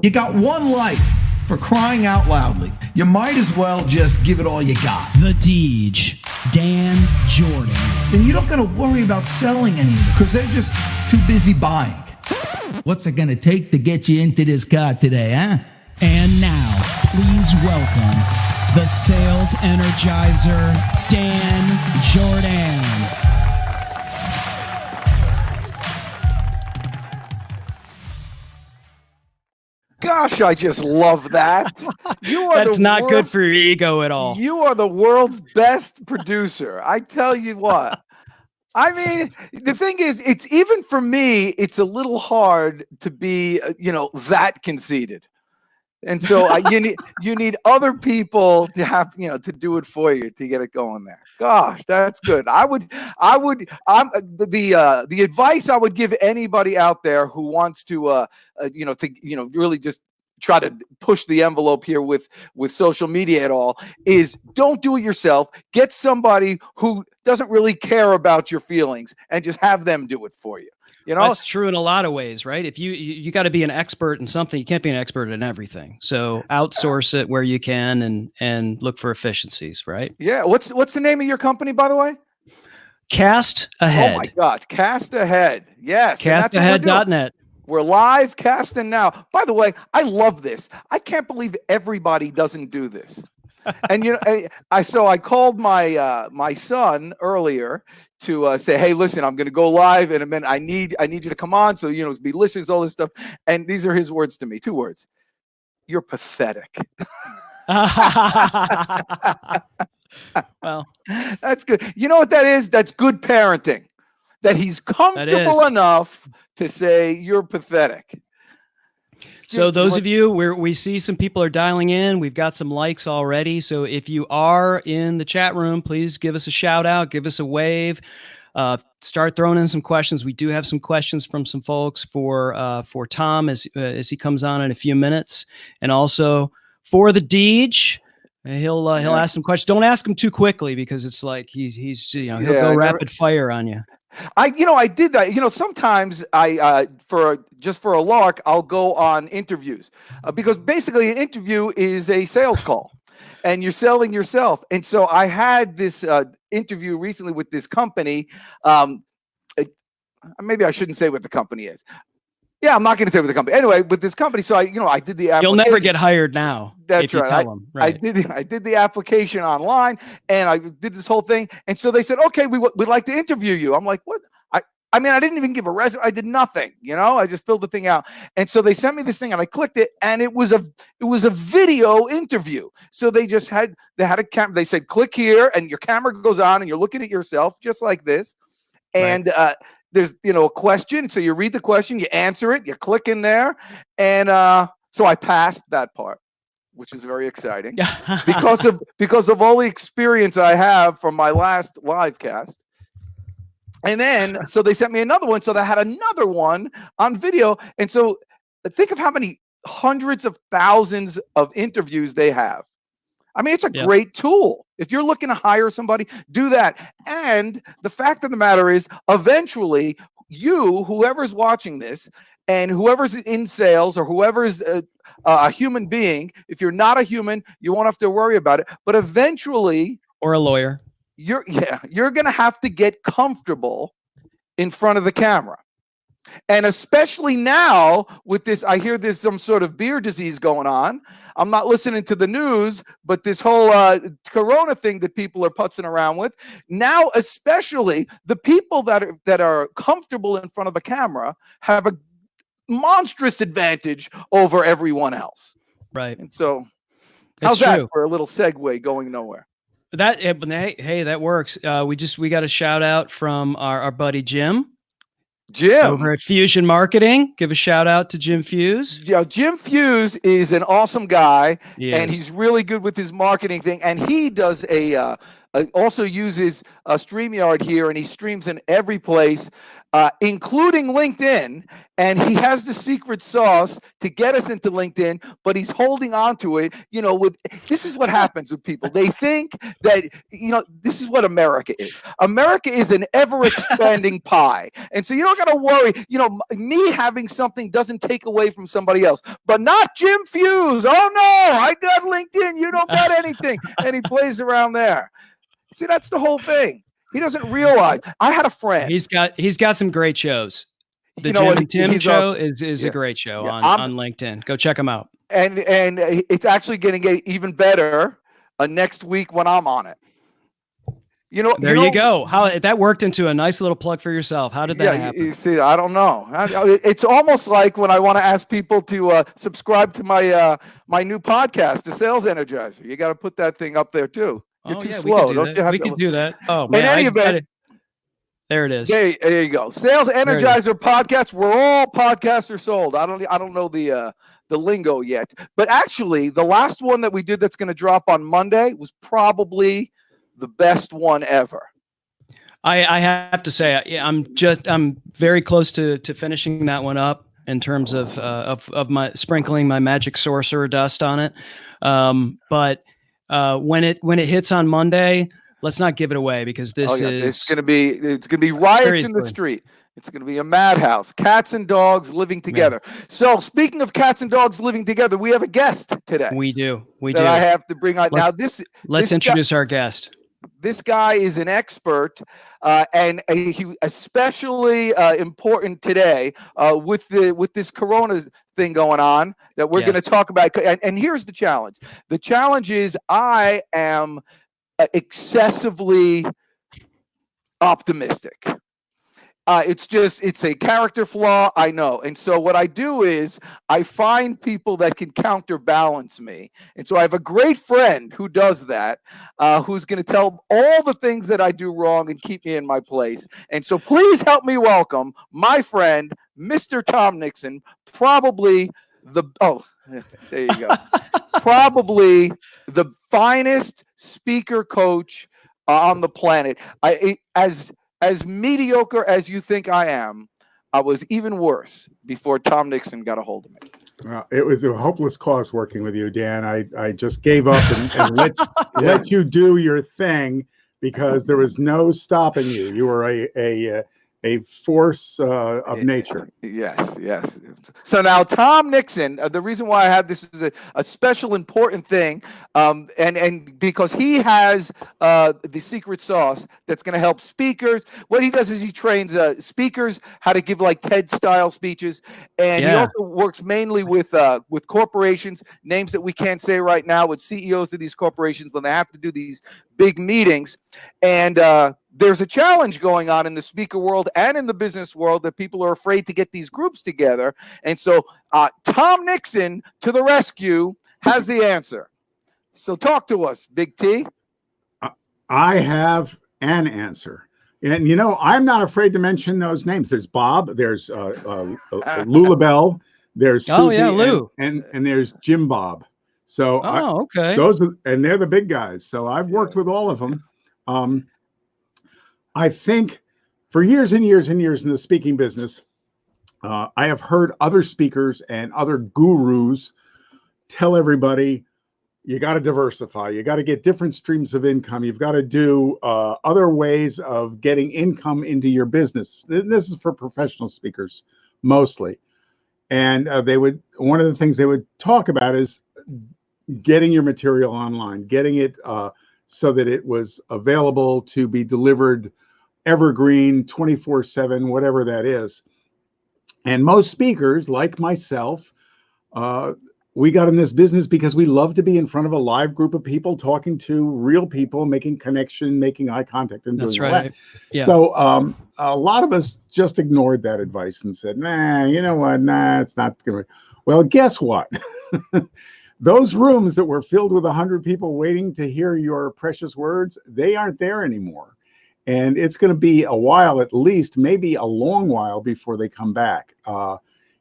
You got one life, for crying out loudly. You might as well just give it all you got. The Deej, Dan Jourdan. Then you don't got to worry about selling anymore because they're just too busy buying. What's it going to take to get you into this car today, huh? And now, please welcome the Sales Energizer, Dan Jourdan. Gosh, I just love that. That's not good for your ego at all. You are the world's best producer. I tell you what. I mean, the thing is, it's even for me, it's a little hard to be, that conceited. And so you need other people to have, to do it for you to get it going there. Gosh, that's good. The advice I would give anybody out there who wants to, really just try to push the envelope here with social media at all is don't do it yourself. Get somebody who doesn't really care about your feelings and just have them do it for you. That's true in a lot of ways, right? If you got to be an expert in something, you can't be an expert in everything. So outsource it where you can and look for efficiencies, right? Yeah. What's the name of your company, by the way? Cast Ahead. Oh my gosh, Cast Ahead. Yes. Castahead.net. We're live casting now. By the way, I love this. I can't believe everybody doesn't do this. And I called my son earlier to say, hey, listen, I'm going to go live in a minute. I need you to come on. So, be listeners, all this stuff. And these are his words to me. 2 words. You're pathetic. Well, that's good. You know what that is? That's good parenting. That he's comfortable enough to say you're pathetic. So those of you where we see some people are dialing in, we've got some likes already. So if you are in the chat room, please give us a shout out, give us a wave, start throwing in some questions. We do have some questions from some folks for Tom as he comes on in a few minutes, and also for the Deej. He'll ask some questions. Don't ask him too quickly because it's like he'll go rapid fire on you. I did that. Sometimes for a lark, I'll go on interviews because basically an interview is a sales call and you're selling yourself. And so I had this interview recently with this company. Maybe I shouldn't say what the company is. Yeah, I'm not going to say what the company. Anyway, with this company, so I did the application. You'll never get hired now. That's right. I did the application online, and I did this whole thing. And so they said, "Okay, we'd like to interview you." I'm like, "What?" I mean, I didn't even give a resume. I did nothing. I just filled the thing out. And so they sent me this thing, and I clicked it, and it was a video interview. So they had a camera. They said, "Click here," and your camera goes on, and you're looking at yourself just like this, and there's a question, so you read the question, you answer it, you click in there, and so I passed that part, which is very exciting because of all the experience I have from my last live cast. And then so they sent me another one, so they had another one on video, and so think of how many hundreds of thousands of interviews they have. I mean, it's a great tool. If you're looking to hire somebody, do that. And the fact of the matter is, eventually, whoever's watching this, and whoever's in sales or whoever's a human being, if you're not a human, you won't have to worry about it. But eventually, or a lawyer, you're going to have to get comfortable in front of the camera. And especially now with this, I hear there's some sort of beer disease going on. I'm not listening to the news, but this whole corona thing that people are putzing around with now, especially the people that are comfortable in front of a camera have a monstrous advantage over everyone else. Right. And so how's that for a little segue going nowhere? That works. We got a shout out from our buddy Jim over at Fusion Marketing. Give a shout out to Jim Fuse. Jim Fuse is an awesome guy, and he's really good with his marketing thing. And he does also uses a StreamYard here, and he streams in every place. including LinkedIn, and he has the secret sauce to get us into LinkedIn, but he's holding on to it. This is what happens with people. They think that, this is what America is. America is an ever-expanding pie. And so you don't got to worry. Me having something doesn't take away from somebody else, but not Jim Fuse. Oh, no, I got LinkedIn. You don't got anything. And he plays around there. See, that's the whole thing. He doesn't realize. I had a friend. He's got some great shows. The Jim and Tim show is a great show on LinkedIn. Go check him out. And it's actually going to get even better next week when I'm on it. There you go. How that worked into a nice little plug for yourself. How did that happen? You see, I don't know. It's almost like when I want to ask people to subscribe to my new podcast, the Sales Energizer. You got to put that thing up there too. You're too slow. We can do that. Oh, man. In any event, there it is. There you go. Sales Energizer podcast. We're all podcasters sold. I don't know the lingo yet, but actually, the last one that we did that's going to drop on Monday was probably the best one ever. I have to say, I'm very close to finishing that one up in terms of my sprinkling my magic sorcerer dust on it. But when it hits on Monday, let's not give it away, because it's gonna be riots seriously. In the street. It's gonna be a madhouse. Cats and dogs living together. Man. So speaking of cats and dogs living together, we have a guest today. We do. I have to bring on now. Let's introduce our guest. This guy is an expert, and he especially important today with this Corona thing going on that we're going to talk about. And here's the challenge. The challenge is I am excessively optimistic. It's a character flaw, I know. And so what I do is I find people that can counterbalance me. And so I have a great friend who does that, who's going to tell all the things that I do wrong and keep me in my place. And so please help me welcome my friend, Mr. Tom Nixon, probably there you go. Probably the finest speaker coach on the planet. As mediocre as you think I am, I was even worse before Tom Nixon got a hold of me. Well, it was a hopeless cause working with you, Dan. I just gave up and let you do your thing, because there was no stopping you. You were a force of nature. Yes. So now Tom Nixon, the reason why I have this is a special important thing, and because he has the secret sauce that's going to help speakers. What he does is he trains speakers how to give like TED style speeches, and he also works mainly with corporations, names that we can't say right now, with CEOs of these corporations when they have to do these big meetings. And there's a challenge going on in the speaker world and in the business world that people are afraid to get these groups together. And so Tom Nixon, to the rescue, has the answer. So talk to us, Big T. I have an answer. And, I'm not afraid to mention those names. There's Bob, there's Lulabelle, there's Susie, Lou. and there's Jim Bob. So okay. And they're the big guys. So I've worked with all of them. I think for years and years and years in the speaking business, I have heard other speakers and other gurus tell everybody, you got to diversify. You got to get different streams of income. You've got to do other ways of getting income into your business. This is for professional speakers mostly. And one of the things they would talk about is getting your material online, getting it so that it was available to be delivered evergreen 24/7, whatever that is. And most speakers, like myself, we got in this business because we love to be in front of a live group of people, talking to real people, making connection, making eye contact, and doing right. that. Yeah. So a lot of us just ignored that advice and said, nah, you know what? Nah, it's not going to. Well, guess what? Those rooms that were filled with 100 people waiting to hear your precious words, they aren't there anymore. And it's going to be a while, at least, maybe a long while before they come back.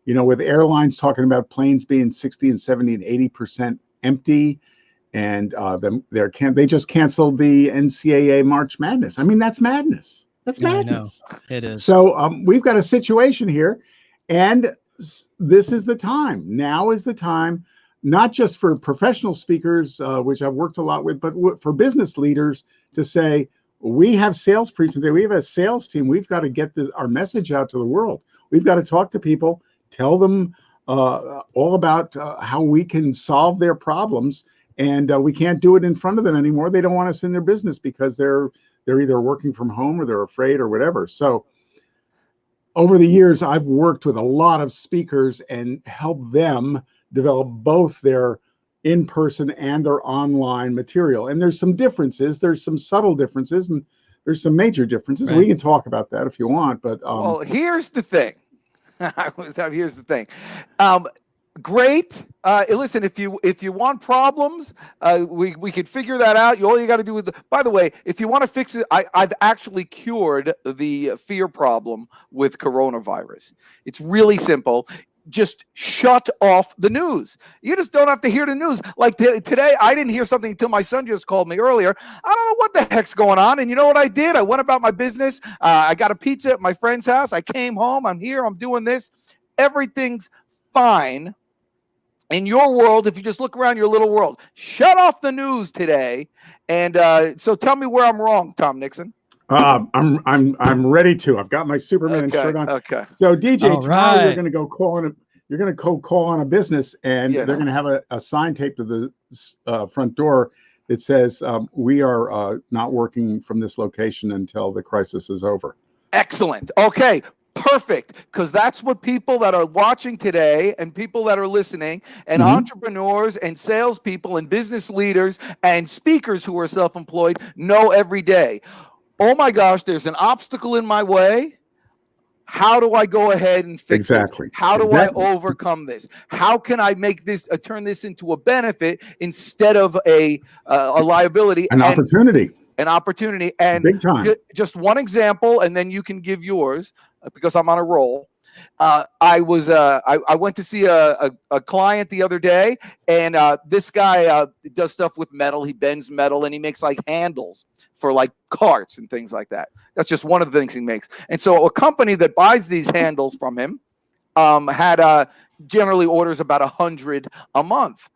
With airlines talking about planes being 60 and 70 and 80% empty, and they just canceled the NCAA March Madness. I mean, that's madness. That's Yeah, I know. madness. It is. So we've got a situation here, and this is the time. Now is the time, not just for professional speakers, which I've worked a lot with, but for business leaders to say, we have sales presentations, we have a sales team. We've got to get our message out to the world. We've got to talk to people, tell them all about how we can solve their problems. And we can't do it in front of them anymore. They don't want us in their business because they're either working from home or they're afraid or whatever. So over the years, I've worked with a lot of speakers and helped them develop both their in-person and their online material. And there's some differences. There's some subtle differences, and there's some major differences. Right. We can talk about that if you want. But well, here's the thing. Here's the thing. Great. Listen, if you want problems, we could figure that out. All you got to do is, by the way, if you want to fix it, I've actually cured the fear problem with coronavirus. It's really simple. Just shut off the news. You just don't have to hear the news. Like today, I didn't hear something until my son just called me earlier. I don't know what the heck's going on. And you know what I did? I went about my business. I got a pizza at my friend's house. I came home. I'm here. I'm doing this. Everything's fine. In your world, if you just look around your little world, shut off the news today. And so tell me where I'm wrong, Tom Nixon. I'm ready to. I've got my Superman shirt on. Okay. So DJ, tomorrow you're right. going to go call on you're going to call on a business, and Yes. they're going to have a sign taped to the front door that says, "We are not working from this location until the crisis is over." Excellent. Okay. Perfect. Because that's what people that are watching today and people that are listening and entrepreneurs and salespeople and business leaders and speakers who are self-employed know every day. Oh my gosh, there's an obstacle in my way. How do I go ahead and fix it? How do I overcome this? How can I make this turn this into a benefit instead of a liability? An opportunity. An opportunity. And big time. Just one example, and then you can give yours because I'm on a roll. I went to see a client the other day, and this guy does stuff with metal. He bends metal, and he makes like handles for like carts and things like that. That's just one of the things he makes. And so a company that buys these handles from him had generally orders about 100 a month,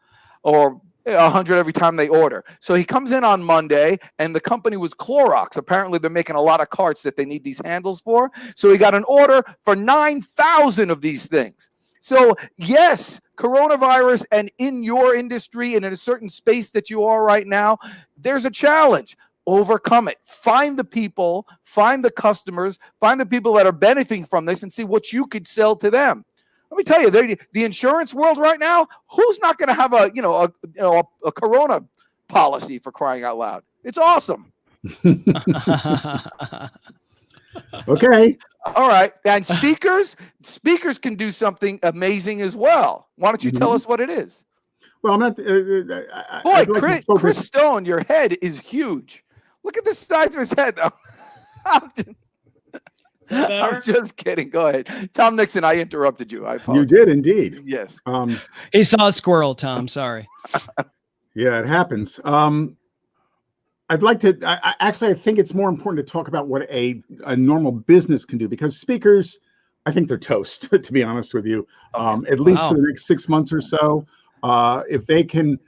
or 100 every time they order. So he comes in on Monday, and the company was Clorox. Apparently, they're making a lot of carts that they need these handles for. So he got an order for 9,000 of these things. So yes, coronavirus, and in your industry and in a certain space that you are right now, there's a challenge. Overcome it. Find the people, find the customers, find the people that are benefiting from this, and see what you could sell to them. Let me tell you, the insurance world right now, who's not going to have a corona policy, for crying out loud? It's awesome. Okay. All right. And speakers can do something amazing as well. Why don't you tell us what it is? Well, I'm not. Boy, Chris Stone, your head is huge. Look at the size of his head, though. I'm just kidding. Go ahead. Tom Nixon, I interrupted you. I apologize. You did indeed. Yes. He saw a squirrel, Tom. Sorry. Yeah, it happens. I'd like to, I think it's more important to talk about what a normal business can do, because speakers, I think they're toast, to be honest with you, at least for the next 6 months or so. If they can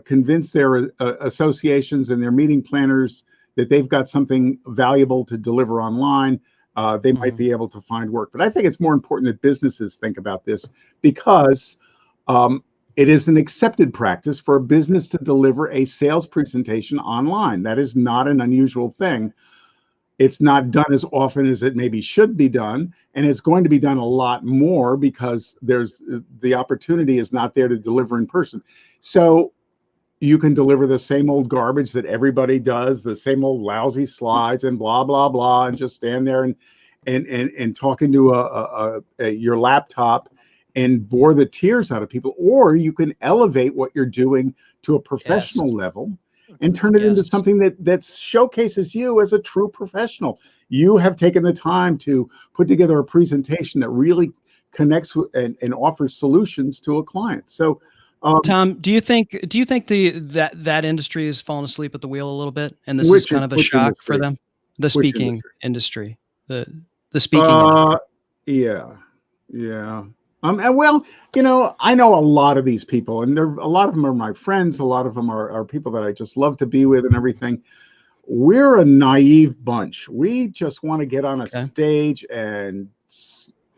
convince their associations and their meeting planners that they've got something valuable to deliver online, they might be able to find work. But I think it's more important that businesses think about this, because it is an accepted practice for a business to deliver a sales presentation online. That is not an unusual thing. It's not done as often as it maybe should be done, and it's going to be done a lot more because the opportunity is not there to deliver in person. So you can deliver the same old garbage that everybody does, the same old lousy slides and blah blah blah, and just stand there and talk into your laptop and bore the tears out of people. Or you can elevate what you're doing to a professional level and turn it into something that showcases you as a true professional. You have taken the time to put together a presentation that really connects with, and offers solutions to a client. So Tom, do you think that industry has fallen asleep at the wheel a little bit, and this is kind of a shock for them? The Which speaking industry. The speaking industry. Yeah. And well, I know a lot of these people, and a lot of them are my friends. A lot of them are people that I just love to be with and everything. We're a naive bunch. We just want to get on a stage and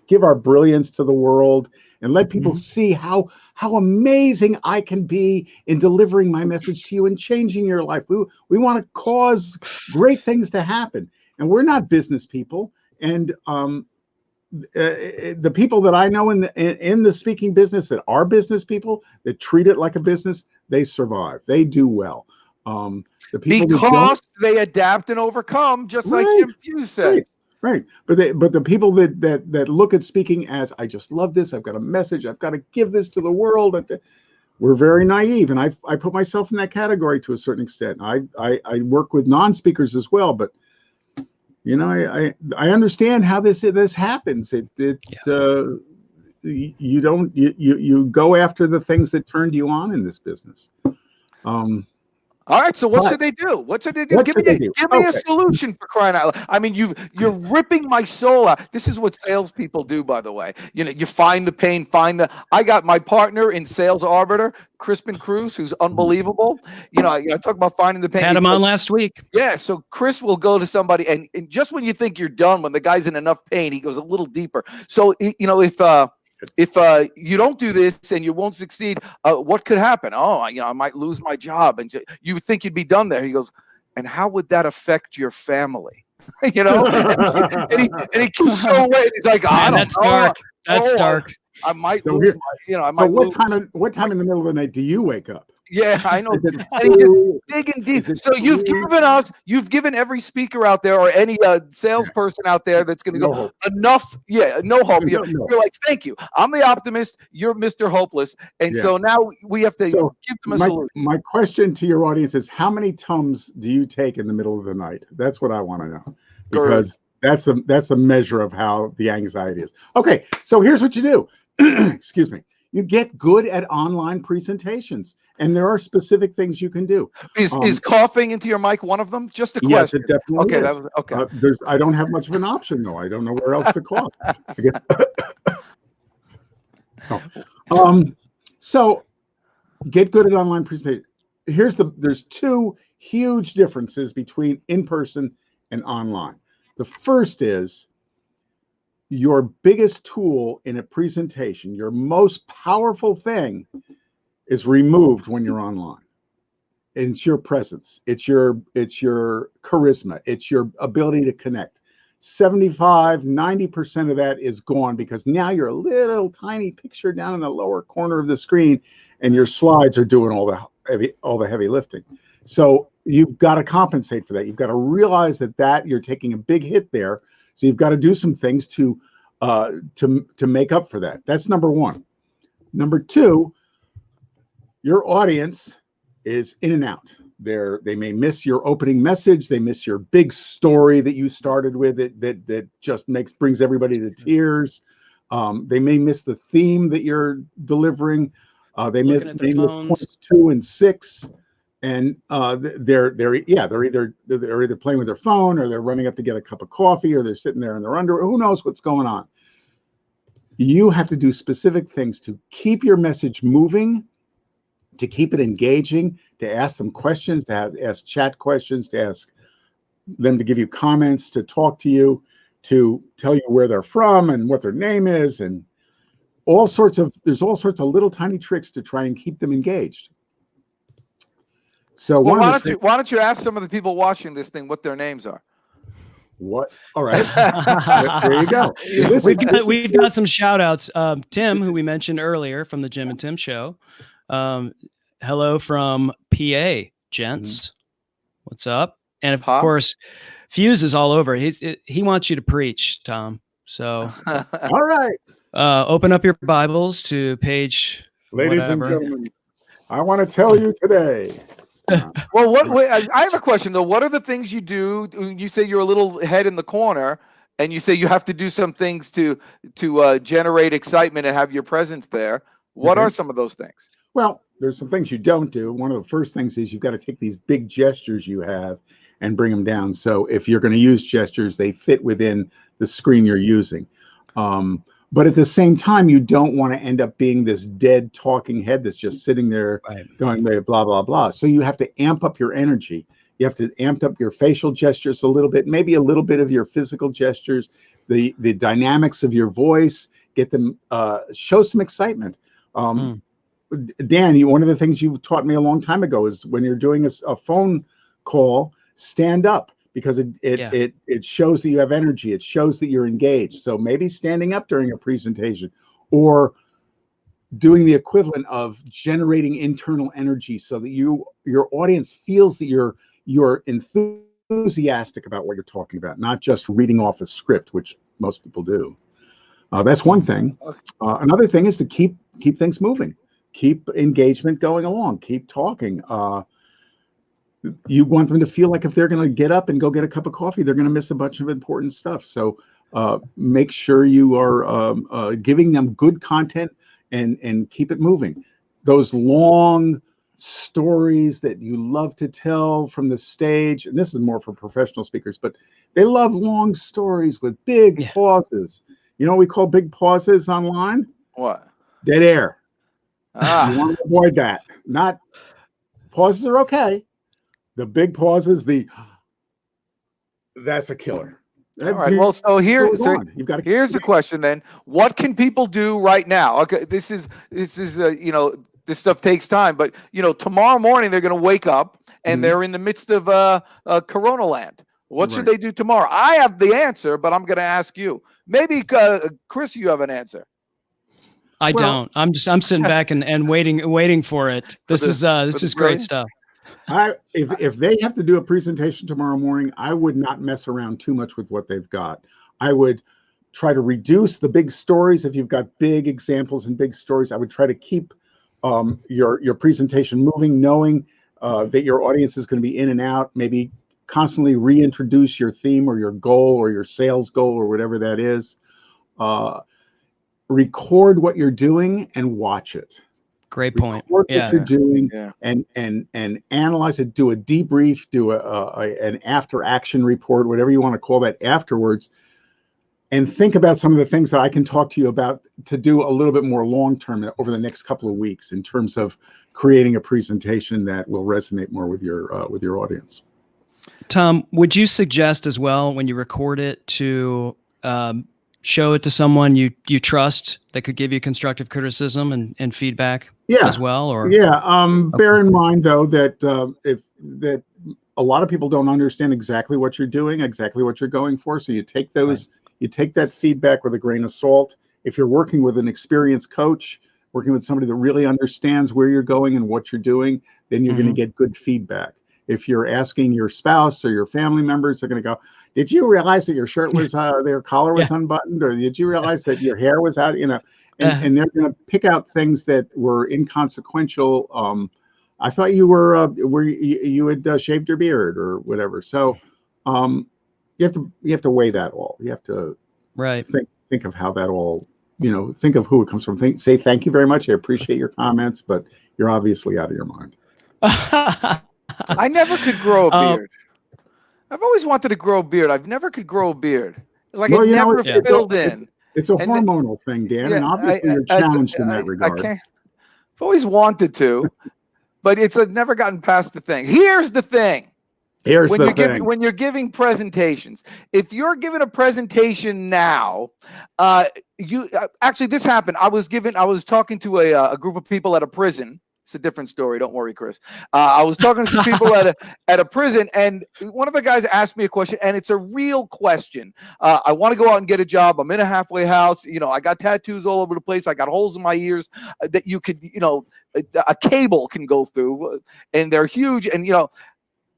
give our brilliance to the world and let people see how amazing I can be in delivering my message to you and changing your life. We want to cause great things to happen, and we're not business people. And the people that I know in the speaking business that are business people that treat it like a business, they survive. They do well. The people because they adapt and overcome, just like Jim Hughes said. Right. But the people that look at speaking as, I just love this, I've got a message, I've got to give this to the world. We're very naive, and I put myself in that category to a certain extent. I work with non-speakers as well, but I understand how this happens. You go after the things that turned you on in this business. All right, so what should they do? What should they do? Give me a solution, for crying out loud. I mean, you're ripping my soul out. This is what salespeople do, by the way. You find the pain, I got my partner in Sales Arbiter, Crispin Cruz, who's unbelievable. I talk about finding the pain. Had him on last week. Yeah, so Chris will go to somebody, and just when you think you're done, when the guy's in enough pain, he goes a little deeper. So, if you don't do this and you won't succeed, what could happen? Oh, I might lose my job. And you would think you'd be done there. He goes, and how would that affect your family? and he keeps going away. He's like, that's dark. That's dark. I might lose my, what time in the middle of the night do you wake up? Yeah, I know. And he just digging deep. So you've given every speaker out there or any salesperson out there that's going to go enough. Yeah, no hope. You're like, thank you. I'm the optimist. You're Mr. Hopeless. And so now we have to give them a solution. My question to your audience is, how many Tums do you take in the middle of the night? That's what I want to know, because that's a measure of how the anxiety is. Okay, so here's what you do. Excuse me. You get good at online presentations, and there are specific things you can do. Is coughing into your mic one of them? Just a question. Yes, it definitely is. Okay. I don't have much of an option, though. I don't know where else to cough. So get good at online presentation. There's two huge differences between in-person and online. The first is, your biggest tool in a presentation, your most powerful thing, is removed when you're online. It's your presence. It's your charisma. It's your ability to connect. 75-90% of that is gone, because now you're a little tiny picture down in the lower corner of the screen, and your slides are doing all the heavy lifting. So you've got to compensate for that. You've got to realize that you're taking a big hit there. So you've got to do some things to make up for that. That's number one. Number two, your audience is in and out. They may miss your opening message. They miss your big story that you started with, that just brings everybody to tears. They may miss the theme that you're delivering. They miss points 2 and 6. And they're either playing with their phone, or they're running up to get a cup of coffee, or they're sitting there in their underwear. Who knows what's going on? You have to do specific things to keep your message moving, to keep it engaging, to ask them questions, to ask chat questions, to ask them to give you comments, to talk to you, to tell you where they're from and what their name is, and there's all sorts of little tiny tricks to try and keep them engaged. So why don't you ask some of the people watching this thing what their names are? What? All right. There you go. We've got some shout outs. Tim, who we mentioned earlier from the Jim and Tim show. Hello from PA, gents. What's up? And of course, Fuse is all over. He wants you to preach, Tom. So all right. Open up your Bibles to page. Ladies and gentlemen, I want to tell you today. Well, I have a question though. What are the things you do? You say you're a little head in the corner, and you say you have to do some things to generate excitement and have your presence there. What are some of those things? Well, there's some things you don't do. One of the first things is you've got to take these big gestures you have and bring them down. So if you're going to use gestures, they fit within the screen you're using. But at the same time, you don't want to end up being this dead talking head that's just sitting there going blah, blah, blah. So you have to amp up your energy. You have to amp up your facial gestures a little bit, maybe a little bit of your physical gestures, the dynamics of your voice, get them, show some excitement. Dan, one of the things you taught me a long time ago is when you're doing a phone call, stand up, because it shows that you have energy. It shows that you're engaged. So maybe standing up during a presentation, or doing the equivalent of generating internal energy so that your audience feels that you're enthusiastic about what you're talking about, not just reading off a script, which most people do. That's one thing. Another thing is to keep things moving, keep engagement going along, keep talking. You want them to feel like if they're going to get up and go get a cup of coffee, they're going to miss a bunch of important stuff. So make sure you are giving them good content and keep it moving. Those long stories that you love to tell from the stage, and this is more for professional speakers, but they love long stories with big pauses. You know what we call big pauses online? What? Dead air. You Ah, want to avoid that. Not pauses are okay. The big pauses, that's a killer. all right. Well, so here's a the question then. What can people do right now? Okay, this is this stuff takes time, but tomorrow morning they're going to wake up and they're in the midst of Corona land. What should they do tomorrow? I have the answer, but I'm going to ask you. Maybe Chris, you have an answer. I don't. I'm sitting back and waiting for it. This is great stuff. If they have to do a presentation tomorrow morning, I would not mess around too much with what they've got. I would try to reduce the big stories. If you've got big examples and big stories, I would try to keep your presentation moving, knowing that your audience is going to be in and out. Maybe constantly reintroduce your theme or your goal or your sales goal or whatever that is. Record what you're doing and watch it. Great point. Record what you're doing and analyze it. Do a debrief. Do an after action report, whatever you want to call that, afterwards, and think about some of the things that I can talk to you about to do a little bit more long term over the next couple of weeks in terms of creating a presentation that will resonate more with your audience. Tom, would you suggest as well when you record it to show it to someone you trust that could give you constructive criticism and feedback as well? Or bear in mind though that a lot of people don't understand exactly what you're doing, exactly what you're going for. So you take you take that feedback with a grain of salt. If you're working with an experienced coach, working with somebody that really understands where you're going and what you're doing, then you're going to get good feedback. If you're asking your spouse or your family members, they're going to go, did you realize that your shirt was, their collar was unbuttoned? Or did you realize that your hair was out, and they're going to pick out things that were inconsequential. I thought you you had shaved your beard or whatever. So you have to weigh that all. You have to think of how that all, think of who it comes from. Say, thank you very much. I appreciate your comments, but you're obviously out of your mind. I never could grow a beard. I've always wanted to grow a beard. I've never could grow a beard. Like it never filled in. It's a hormonal thing, Dan, and obviously you're challenged in that regard. I've always wanted to, but it's never gotten past the thing. Here's the thing. When you're giving presentations, if you're giving a presentation now, actually this happened. I was talking to a group of people at a prison. It's a different story. Don't worry, Chris. I was talking to people at a prison, and one of the guys asked me a question, and it's a real question. I want to go out and get a job. I'm in a halfway house. I got tattoos all over the place. I got holes in my ears that you could, a cable can go through, and they're huge. And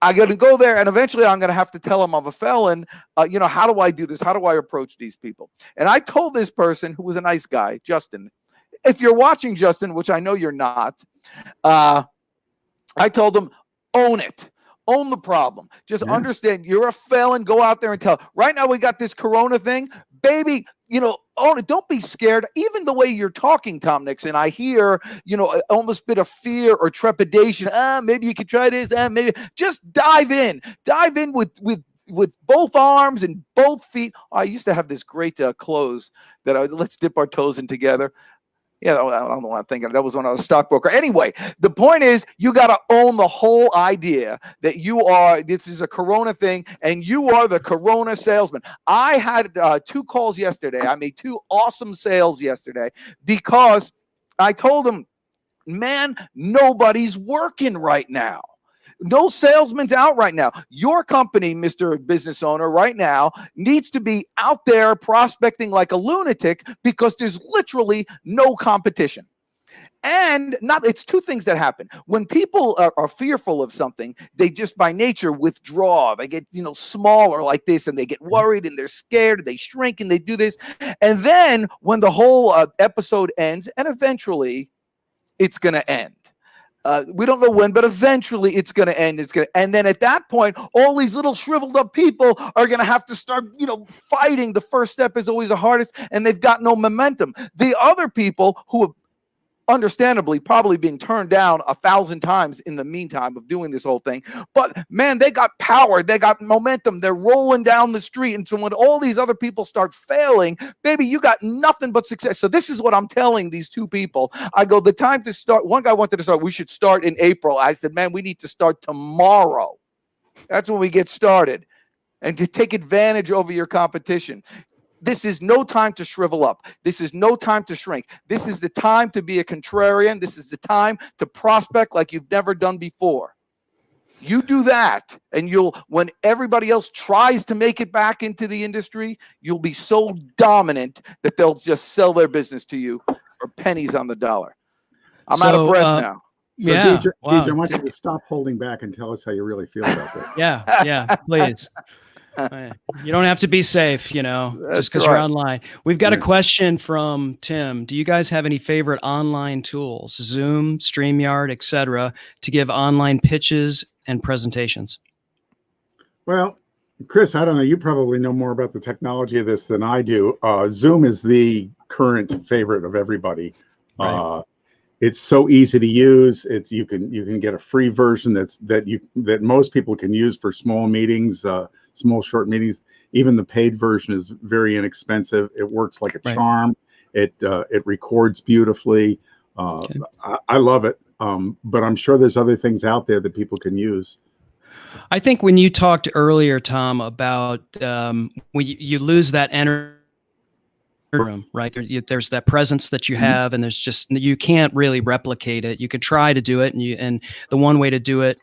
I got to go there, and eventually I'm going to have to tell them I'm a felon. How do I do this? How do I approach these people? And I told this person, who was a nice guy, Justin. If you're watching, Justin, which I know you're not, I told him, own it. Own the problem. Just understand you're a felon. Go out there and tell. Right now we got this Corona thing. Baby, own it. Don't be scared. Even the way you're talking, Tom Nixon, I hear, almost a bit of fear or trepidation. Maybe you could try this. Maybe just dive in with both arms and both feet. I used to have this great close that let's dip our toes in together. Yeah, I don't know what I'm thinking. That was when I was a stockbroker. Anyway, the point is you got to own the whole idea that this is a Corona thing and you are the Corona salesman. I had 2 calls yesterday. I made 2 awesome sales yesterday because I told them, man, nobody's working right now. No salesman's out right now. Your company, Mr. Business Owner, right now needs to be out there prospecting like a lunatic because there's literally no competition. And it's 2 things that happen. When people are fearful of something, they just by nature withdraw. They get, smaller like this, and they get worried and they're scared and they shrink and they do this. And then when the whole episode ends, and eventually it's going to end. We don't know when, but eventually it's going to end. And then at that point, all these little shriveled up people are going to have to start, fighting. The first step is always the hardest, and they've got no momentum. The other people who have understandably probably being turned down 1,000 times in the meantime of doing this whole thing. But man, they got power. They got momentum. They're rolling down the street. And so when all these other people start failing, baby, you got nothing but success. So this is what I'm telling these 2 people. I go, the time to start. One guy wanted to start. We should start in April. I said, man, we need to start tomorrow. That's when we get started. And to take advantage over your competition. This is no time to shrivel up. This is no time to shrink. This is the time to be a contrarian. This is the time to prospect like you've never done before. You do that, and when everybody else tries to make it back into the industry, you'll be so dominant that they'll just sell their business to you for pennies on the dollar. I'm out of breath now. So yeah. DJ, Wow. DJ, I want you to stop holding back and tell us how you really feel about this. Yeah, please. You don't have to be safe, just because you're online. We've got a question from Tim. Do you guys have any favorite online tools, Zoom, StreamYard, etc., to give online pitches and presentations? Well, Chris, I don't know. You probably know more about the technology of this than I do. Zoom is the current favorite of everybody. Right. It's so easy to use. You can get a free version that most people can use for small meetings. Small short meetings. Even the paid version is very inexpensive. It works like a charm. It records beautifully. I love it. But I'm sure there's other things out there that people can use. I think when you talked earlier, Tom, about when you lose that energy room, right? There's that presence that you have, and there's just, you can't really replicate it. You could try to do it, and the one way to do it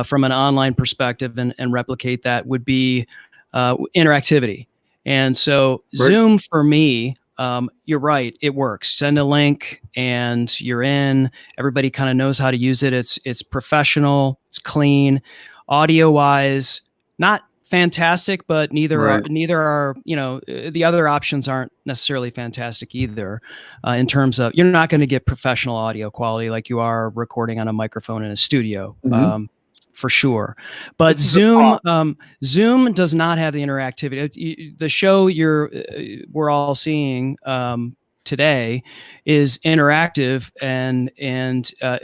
from an online perspective and replicate that would be interactivity. And so Zoom for me, you're right, it works. Send a link and you're in. Everybody kind of knows how to use it. It's professional, it's clean. Audio wise, not fantastic, but neither are the other options aren't necessarily fantastic either, in terms of, you're not going to get professional audio quality like you are recording on a microphone in a studio. For sure. But Zoom does not have the interactivity. The show we're all seeing today is interactive and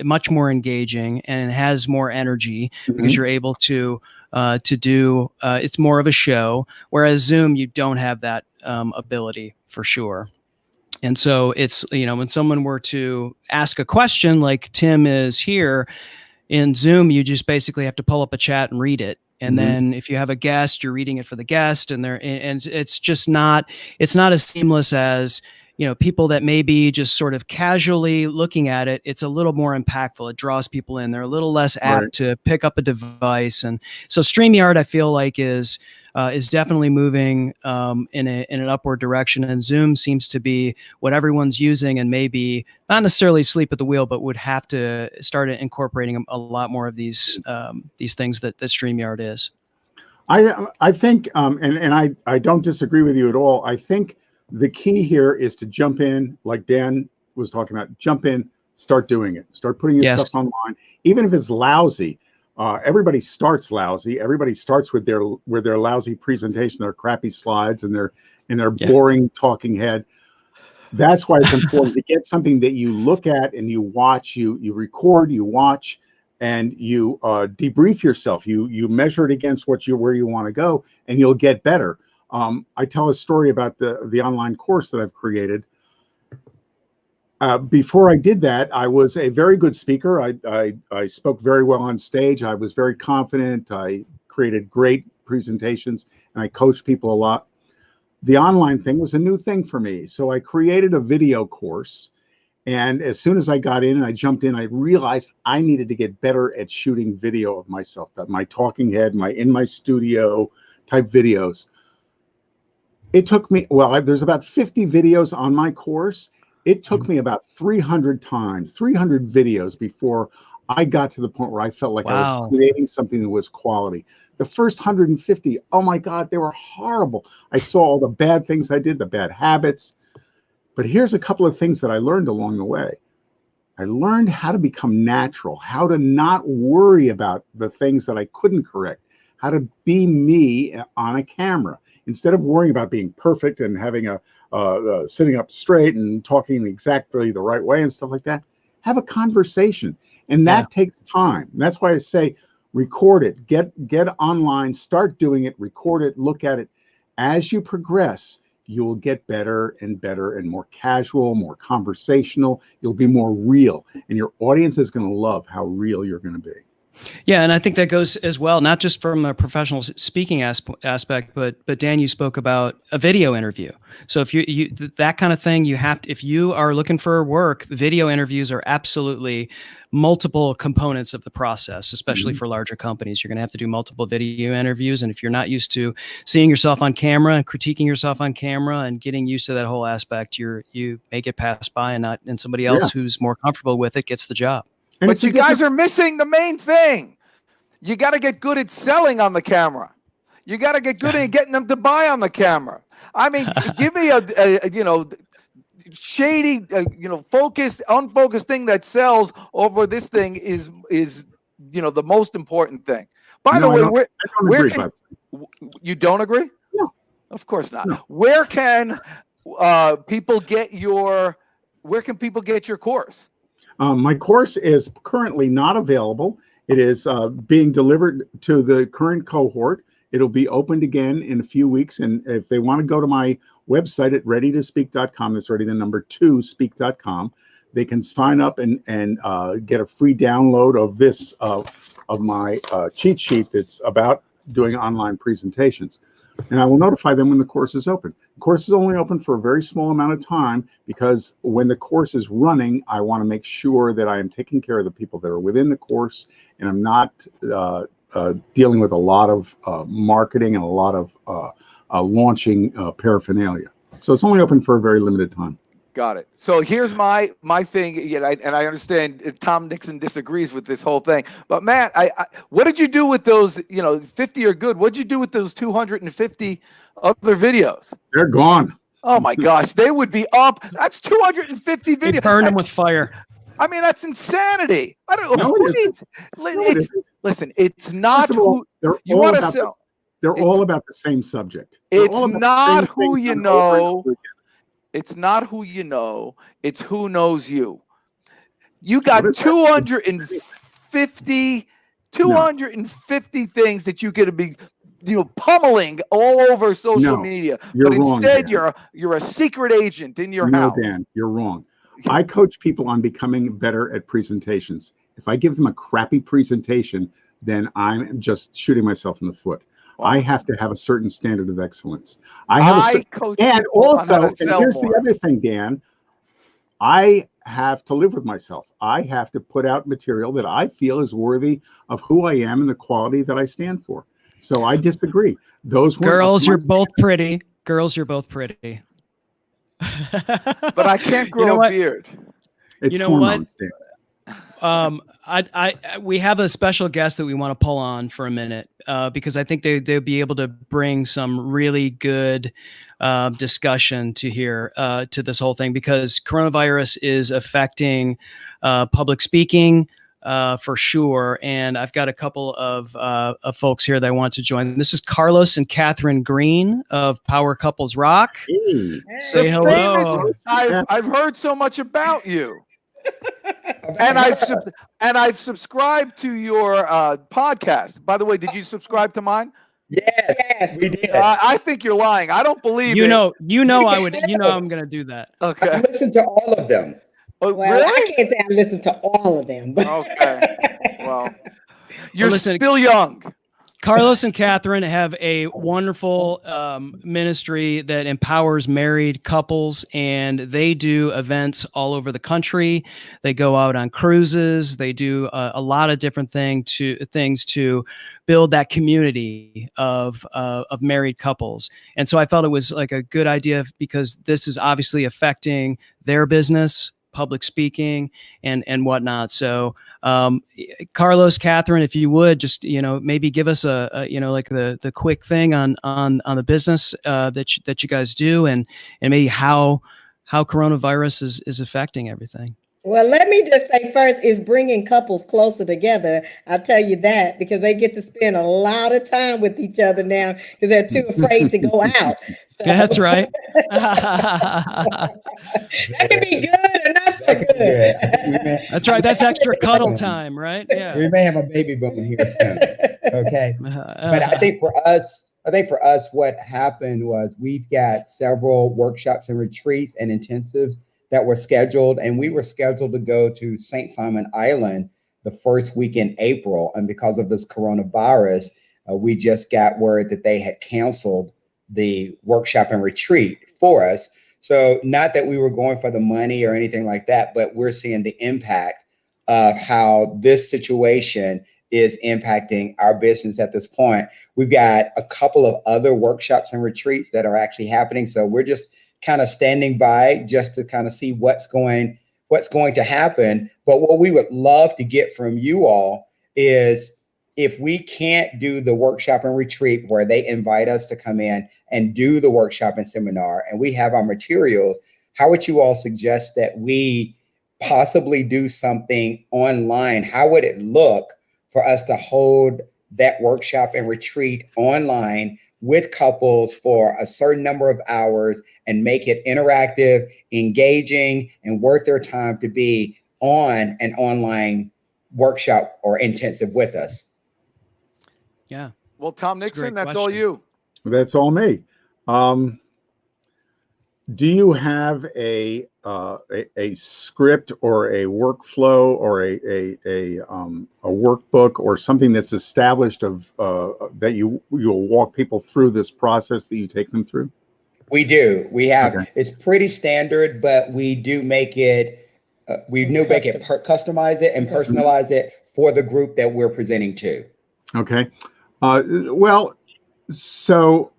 much more engaging, and it has more energy because you're able to do it's more of a show, whereas Zoom, you don't have that ability for sure. And so it's, when someone were to ask a question like Tim is here, in Zoom, you just basically have to pull up a chat and read it. And then if you have a guest, you're reading it for the guest, and it's just not as seamless as, people that may be just sort of casually looking at it. It's a little more impactful. It draws people in. They're a little less apt to pick up a device. And so StreamYard, I feel like is definitely moving in an upward direction, and Zoom seems to be what everyone's using, and maybe not necessarily asleep at the wheel, but would have to start incorporating a lot more of these things that StreamYard is. I think, and I don't disagree with you at all. I think the key here is to jump in, like Dan was talking about. Jump in, start doing it, start putting your stuff online, even if it's lousy. Everybody starts lousy. Everybody starts with their lousy presentation, their crappy slides, and and they're boring talking head. That's why it's important to get something that you look at and you watch, you record, you watch, and you debrief yourself. You measure it against where you want to go, and you'll get better. I tell a story about the online course that I've created. Before I did that, I was a very good speaker. I spoke very well on stage. I was very confident. I created great presentations, and I coached people a lot. The online thing was a new thing for me. So I created a video course. And as soon as I got in and I jumped in, I realized I needed to get better at shooting video of myself, my talking head, in my studio type videos. It took me, there's about 50 videos on my course. It took me about 300 videos before I got to the point where I felt like I was creating something that was quality. The first 150, oh my God, they were horrible. I saw all the bad things I did, the bad habits. But here's a couple of things that I learned along the way. I learned how to become natural, how to not worry about the things that I couldn't correct, how to be me on a camera. Instead of worrying about being perfect and having sitting up straight and talking exactly the right way and stuff like that, have a conversation. And that takes time. And that's why I say, record it, get online, start doing it, record it, look at it. As you progress, you'll get better and better and more casual, more conversational. You'll be more real, and your audience is going to love how real you're going to be. Yeah, and I think that goes as well, not just from a professional speaking aspect, but Dan, you spoke about a video interview. So if you that kind of thing, you have to, if you are looking for work, video interviews are absolutely multiple components of the process, especially for larger companies. You're going to have to do multiple video interviews, and if you're not used to seeing yourself on camera and critiquing yourself on camera and getting used to that whole aspect, you may get passed by, and somebody else who's more comfortable with it gets the job. And but you guys are missing the main thing. You got to get good at selling on the camera. You got to get good at getting them to buy on the camera. I mean, give me a shady, focused, unfocused thing that sells over this thing is the most important thing. By the way, where can you don't agree? No, of course not. No. Where can people get your course? My course is currently not available. It is being delivered to the current cohort. It'll be opened again in a few weeks. And if they want to go to my website at readytospeak.com, that's ready the number 2 speak.com, they can sign up and get a free download of this of my cheat sheet that's about doing online presentations. And I will notify them when the course is open. The course is only open for a very small amount of time because when the course is running, I want to make sure that I am taking care of the people that are within the course, and I'm not dealing with a lot of marketing and a lot of launching paraphernalia. So it's only open for a very limited time. Got it. So here's my thing, and I understand Tom Nixon disagrees with this whole thing. But Matt, what did you do with those? 50 are good. What did you do with those 250 other videos? They're gone. Oh my gosh, they would be up. That's 250 videos. You burned them with fire. I mean, that's insanity. I don't know. No, Listen, it's not who you want to sell. They're all about the same subject. It's not who you know. It's not who you know. It's who knows you. You got 250 things that you could be, pummeling all over social media. But instead, you're a secret agent in your house. No, Dan, you're wrong. I coach people on becoming better at presentations. If I give them a crappy presentation, then I'm just shooting myself in the foot. Wow. I have to have a certain standard of excellence. And also, and here's the other thing, Dan, I have to live with myself. I have to put out material that I feel is worthy of who I am and the quality that I stand for. So I disagree. Girls, you're both pretty. Girls, you're both pretty. But I can't grow a beard. It's hormones, Dan. We have a special guest that we want to pull on for a minute because I think they'll be able to bring some really good discussion to here to this whole thing, because coronavirus is affecting public speaking, for sure. And I've got a couple of folks here that want to join. This is Carlos and Catherine Green of Power Couples Rock. Hey. Say The hello. famous, I've heard so much about you. And I've subscribed to your podcast. By the way, did you subscribe to mine? Yes, we did. I think you're lying. I don't believe You it. know, I would. You know, I'm going to do that. Okay. I listened to all of them. Oh, Well, really? I can't say I listened to all of them, but Okay. Well, you're listen, still young. Carlos and Catherine have a wonderful ministry that empowers married couples, and they do events all over the country. They go out on cruises. They do a lot of different things to build that community of married couples. And so I felt it was like a good idea because this is obviously affecting their business, public speaking and whatnot. So Carlos, Catherine, if you would just, maybe give us a like the quick thing on the business that you guys do and maybe how coronavirus is affecting everything. well, let me just say first is bringing couples closer together. I'll tell you that because they get to spend a lot of time with each other now because they're too afraid to go out. So, That's right. that can be good or not so good. That's right. That's extra cuddle time, right? Yeah. We may have a baby born here soon. Okay. But I think for us, what happened was we've got several workshops and retreats and intensives that were scheduled, and we were scheduled to go to St. Simon Island the first week in April. And because of this coronavirus, we just got word that they had canceled the workshop and retreat for us. So not that we were going for the money or anything like that, but we're seeing the impact of how this situation is impacting our business at this point. We've got a couple of other workshops and retreats that are actually happening. So we're just kind of standing by just to kind of see what's going to happen. But what we would love to get from you all is if we can't do the workshop and retreat where they invite us to come in and do the workshop and seminar and we have our materials, how would you all suggest that we possibly do something online? How would it look for us to hold that workshop and retreat online with couples for a certain number of hours and make it interactive, engaging, and worth their time to be on an online workshop or intensive with us? Yeah. Well, Tom Nixon, great that's all question. you. That's all me. Do you have a script or a workflow or a workbook or something that's established of that you'll walk people through this process that you take them through? We do. We have. Okay. It's pretty standard, but we do make it. Customize it and personalize it for the group that we're presenting to. Okay. Well, so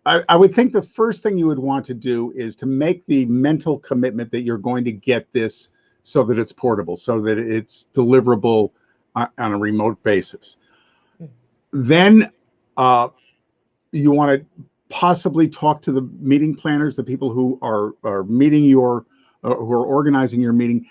I would think the first thing you would want to do is to make the mental commitment that you're going to get this so that it's portable, so that it's deliverable on a remote basis. Then you want to possibly talk to the meeting planners, the people who are meeting who are organizing your meeting.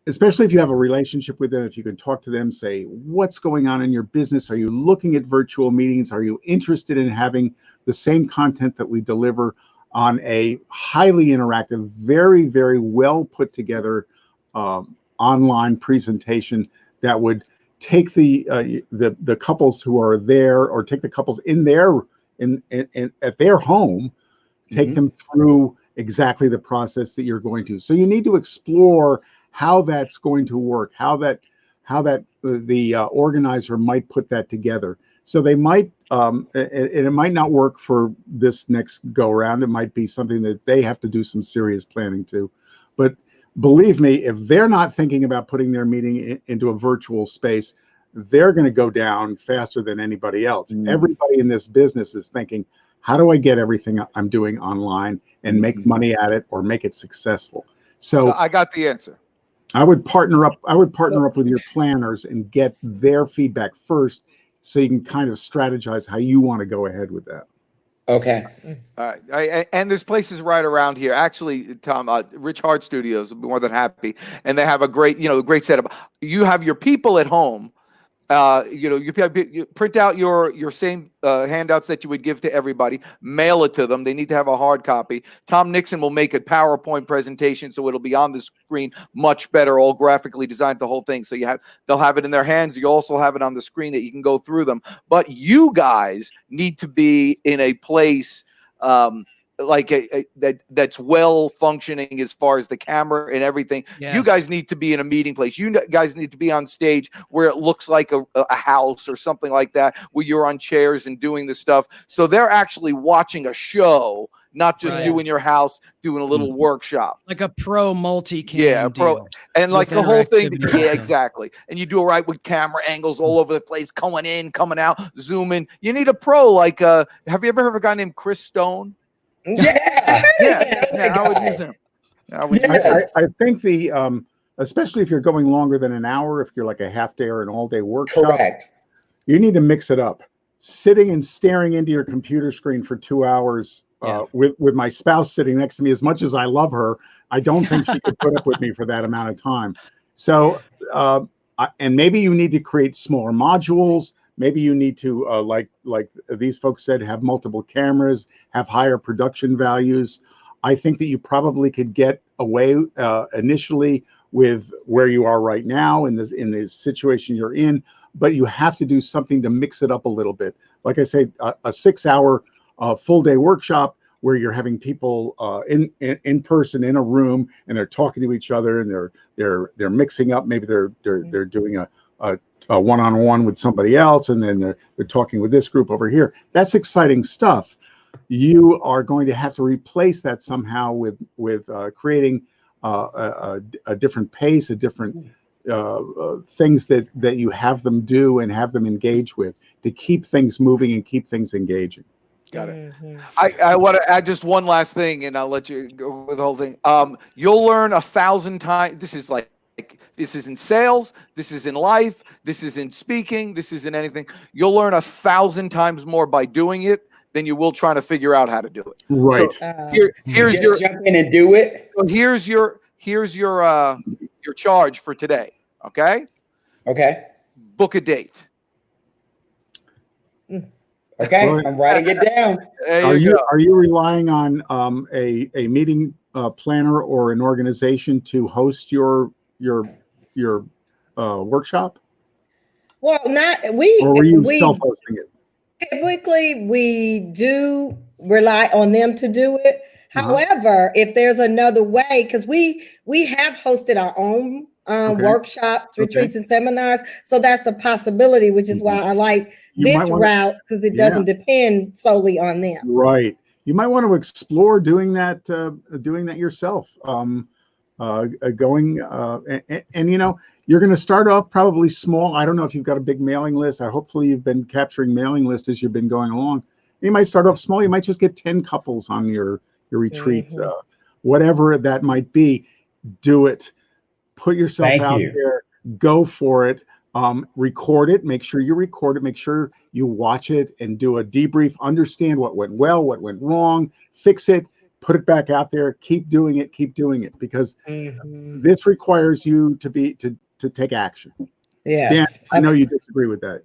Especially if you have a relationship with them, if you can talk to them, say, what's going on in your business? Are you looking at virtual meetings? Are you interested in having the same content that we deliver on a highly interactive, very, very well put together online presentation that would take the couples who are there, or take the couples at their home, take them through exactly the process that you're going to. So you need to explore how that's going to work, how the organizer might put that together. So they might, it might not work for this next go around. It might be something that they have to do some serious planning to. But believe me, if they're not thinking about putting their meeting into a virtual space, they're going to go down faster than anybody else. Everybody in this business is thinking, how do I get everything I'm doing online and make money at it or make it successful? So I got the answer. I would partner up with your planners and get their feedback first, so you can kind of strategize how you want to go ahead with that. Okay. All right. And there's places right around here. Actually, Tom, Rich Hart Studios will be more than happy. And they have a great, great setup. You have your people at home. You print out your same handouts that you would give to everybody, mail it to them. They need to have a hard copy. Tom Nixon will make a PowerPoint presentation, so it'll be on the screen much better, all graphically designed, the whole thing. So they'll have it in their hands. You also have it on the screen that you can go through them. But you guys need to be in a place like that's well functioning as far as the camera and everything. Yes. You guys need to be in a meeting place. You guys need to be on stage where it looks like a house or something like that, where you're on chairs and doing this stuff. So they're actually watching a show, not just you in your house doing a little workshop. Like a pro multi-cam deal. And like the whole thing. interactivity. Yeah, exactly. And you do it right with camera angles all over the place, coming in, coming out, zooming. You need a pro like, have you ever heard of a guy named Chris Stone? Yeah. I would use him. I think especially if you're going longer than an hour, if you're like a half day or an all day workshop, Correct. you need to mix it up. Sitting and staring into your computer screen for 2 hours with my spouse sitting next to me, as much as I love her, I don't think she could put up with me for that amount of time. So, and maybe you need to create smaller modules. Maybe you need to, like these folks said, have multiple cameras, have higher production values. I think that you probably could get away initially with where you are right now in this situation you're in, but you have to do something to mix it up a little bit. Like I say, a 6-hour full day workshop where you're having people in person in a room and they're talking to each other and they're mixing up. Maybe they're doing a one-on-one with somebody else, and then they're talking with this group over here. That's exciting stuff. You are going to have to replace that somehow with creating a different pace, a different things that you have them do and have them engage with to keep things moving and keep things engaging. Got it. I want to add just one last thing, and I'll let you go with the whole thing. You'll learn 1,000 times. This is in sales, this is in life, this is in speaking, this is in anything. You'll learn 1,000 times more by doing it than you will trying to figure out how to do it. Right. So here's your jump in and do it. So here's your charge for today. Okay. Okay. Book a date. Okay. I'm writing it down. Are you relying on a meeting planner or an organization to host your workshop? Well, or were you self-hosting it? Typically, we do rely on them to do it. However, if there's another way, because we have hosted our own workshops, retreats, and seminars, so that's a possibility, which is why I like this route, because it doesn't depend solely on them. Right. You might want to explore doing that yourself. You're going to start off probably small. I don't know if you've got a big mailing list. Hopefully you've been capturing mailing lists as you've been going along. You might start off small. You might just get 10 couples on your retreat, whatever that might be. Do it. Put yourself out there. Go for it. Record it. Make sure you record it. Make sure you watch it and do a debrief. Understand what went well, what went wrong. Fix it. Put it back out there. Keep doing it. Keep doing it, because this requires you to take action. Yeah, Dan, I know you disagree with that.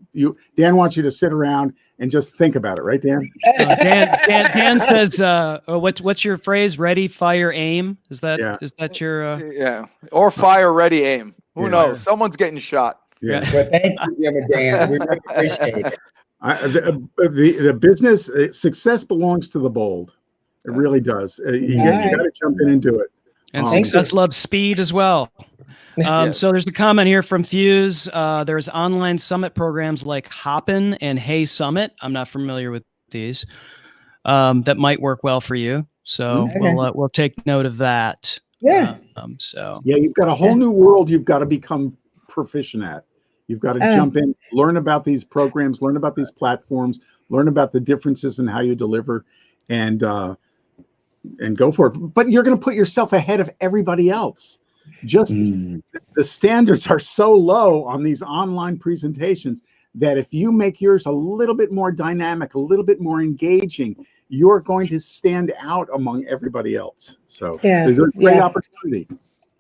Dan wants you to sit around and just think about it, right, Dan? Dan says, "What's your phrase? Ready, fire, aim." Is that your? Or fire, ready, aim. Who knows? Someone's getting shot. Yeah. Well, thank you, Dan. We really appreciate it. The business success belongs to the bold. It really does. You got to jump in and do it. And success loves speed as well. So there's a comment here from Fuse. There's online summit programs like Hopin and Hey Summit. I'm not familiar with these. That might work well for you. So we'll take note of that. Yeah. You've got a whole new world you've got to become proficient at. You've got to jump in, learn about these programs, learn about these platforms, learn about the differences in how you deliver, and go for it. But you're going to put yourself ahead of everybody else. Just the standards are so low on these online presentations that if you make yours a little bit more dynamic, a little bit more engaging, you're going to stand out among everybody else. So Yeah, there's a great yeah. opportunity.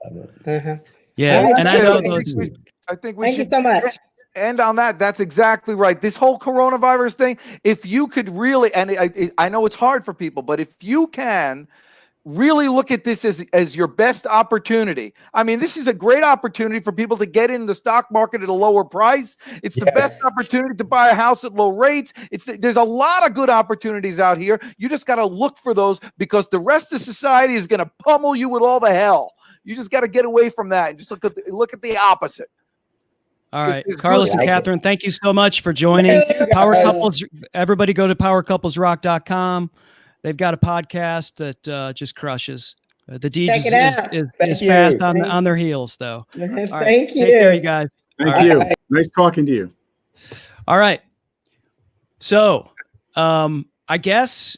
Uh-huh. Yeah, All right, and I thank know you. those. I think we Thank you should so much. end on that. That's exactly right. This whole coronavirus thing, if you could really, and I know it's hard for people, but if you can really look at this as your best opportunity. I mean, this is a great opportunity for people to get in the stock market at a lower price. It's the best opportunity to buy a house at low rates. There's a lot of good opportunities out here. You just got to look for those, because the rest of society is going to pummel you with all the hell. You just got to get away from that and just look at the opposite. All right, It's Carlos good. and Catherine, thank you so much for joining. Power Couples, everybody go to powercouplesrock.com. They've got a podcast that just crushes. The Check it out. is fast on their heels, though. All right, Thank you. take care, you guys. Thank you. Nice talking to you. All right. So, I guess,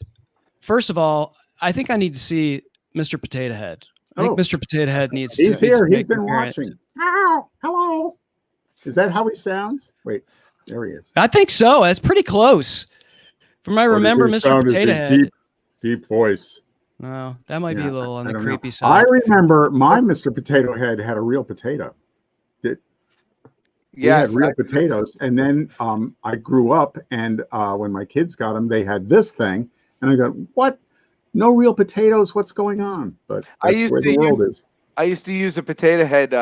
first of all, I think I need to see Mr. Potato Head. I think Mr. Potato Head needs He's to. here. He's make been an appearance. watching. Ow, hello. Is that how he sounds? Wait, there he is. I think so. That's pretty close. From I remember, Mr. Potato Head. Deep voice. No, that might be a little on the creepy I side. remember my Mr. Potato Head had a real potato. He had real potatoes. And then I grew up, and when my kids got them, they had this thing. And I go, what? No real potatoes? What's going on? But that's where the world is. I used to use a potato head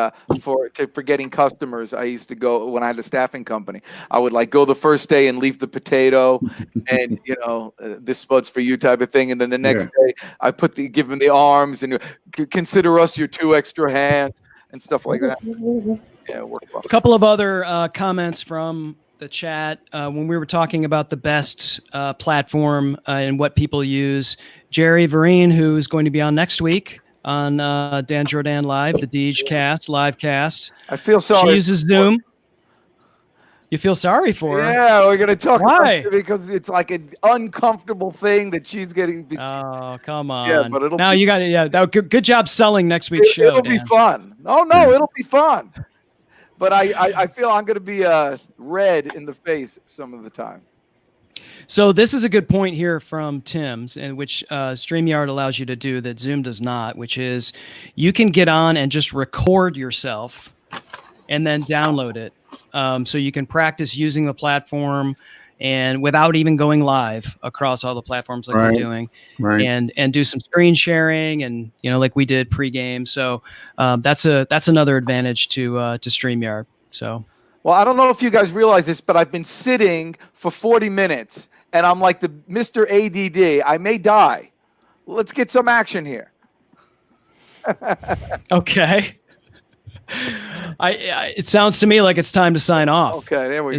for getting customers. I used to go when I had a staffing company. I would go the first day and leave the potato, and this spud's for you type of thing. And then the next day, I give them the arms and consider us your 2 extra hands and stuff like that. Yeah, it worked well. A couple of other comments from the chat when we were talking about the best platform and what people use. Jerry Vereen, who is going to be on next week on Dan Jourdan Live, the Deej Cast, live cast. I feel sorry. She uses Zoom. You feel sorry for her? Yeah, we're going to talk Why? about it because it's like an uncomfortable thing that she's getting. Oh, come on. Yeah, but you got it. Yeah, good job selling next week's show. It'll be fun. Oh, no, it'll be fun. But I feel I'm going to be red in the face some of the time. So this is a good point here from Tim's, in which StreamYard allows you to do that Zoom does not, which is you can get on and just record yourself and then download it. So you can practice using the platform and without even going live across all the platforms like we're doing, and do some screen sharing and like we did pregame. So that's another advantage to StreamYard. So. Well, I don't know if you guys realize this, but I've been sitting for 40 minutes, and I'm like the Mr. ADD. I may die. Let's get some action here. Okay. It sounds to me like it's time to sign off. Okay, there we go.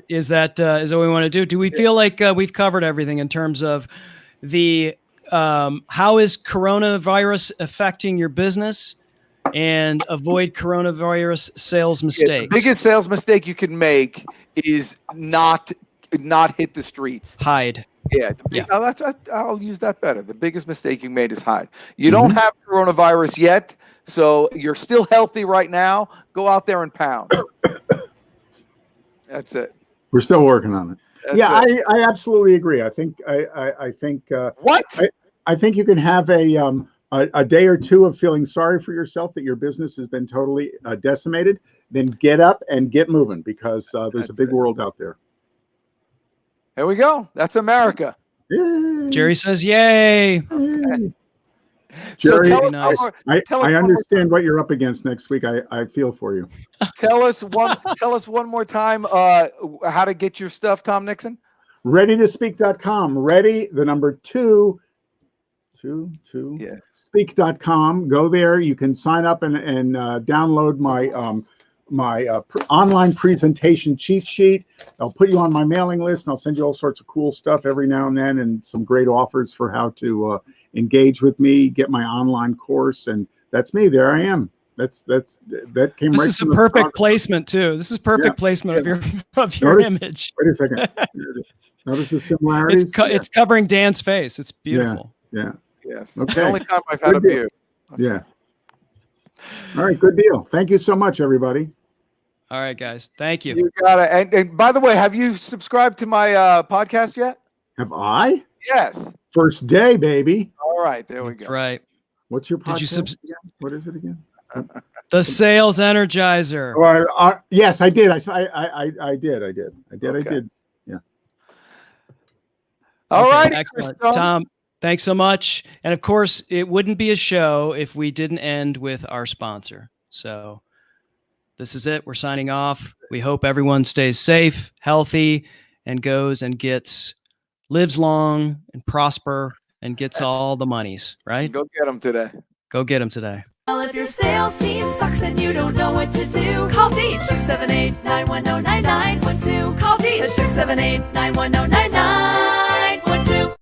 Is that what we want to do? Do we feel like we've covered everything in terms of the how is coronavirus affecting your business? And avoid coronavirus sales mistakes. Yeah, the biggest sales mistake you can make is not hit the streets. Hide. Yeah. I'll use that better. The biggest mistake you made is hide. You don't have coronavirus yet, so you're still healthy right now. Go out there and pound. That's it. We're still working on it. I absolutely agree. I think what? I think you can have a day or two of feeling sorry for yourself that your business has been totally decimated, then get up and get moving, because there's a big world out there. There we go. That's America. Yay. Jerry says, yay. Okay. So Jerry, I understand what you're up against next week. I feel for you. Tell us one more time how to get your stuff, Tom Nixon. ReadyToSpeak.com. Ready, the number 2. Speak.com. Go there. You can sign up and download my online presentation cheat sheet. I'll put you on my mailing list, and I'll send you all sorts of cool stuff every now and then, and some great offers for how to engage with me, get my online course, and that's me. There I am. That came. This right is a perfect placement too. This is perfect placement of your image. Wait a second. Notice the similarities. It's covering Dan's face. It's beautiful. Yeah. Yes. Okay. The only time I've had a beer. Okay. Yeah. All right. Good deal. Thank you so much, everybody. All right, guys. Thank you. You got it. And by the way, have you subscribed to my podcast yet? Have I? Yes. First day, baby. All right, there we That's go. right. What's your Did you podcast again? What is it again? The Sales Energizer. Well, yes, I did. I did. Okay. I did. Yeah. All Okay, right, excellent. Tom, thanks so much. And of course, it wouldn't be a show if we didn't end with our sponsor. So this is it. We're signing off. We hope everyone stays safe, healthy, and goes and lives long and prosper and gets all the monies, right? Go get them today. Go get them today. Well, if your sales team sucks and you don't know what to do, call Dean 678-910-9912. Call Dean at 678-910-9912.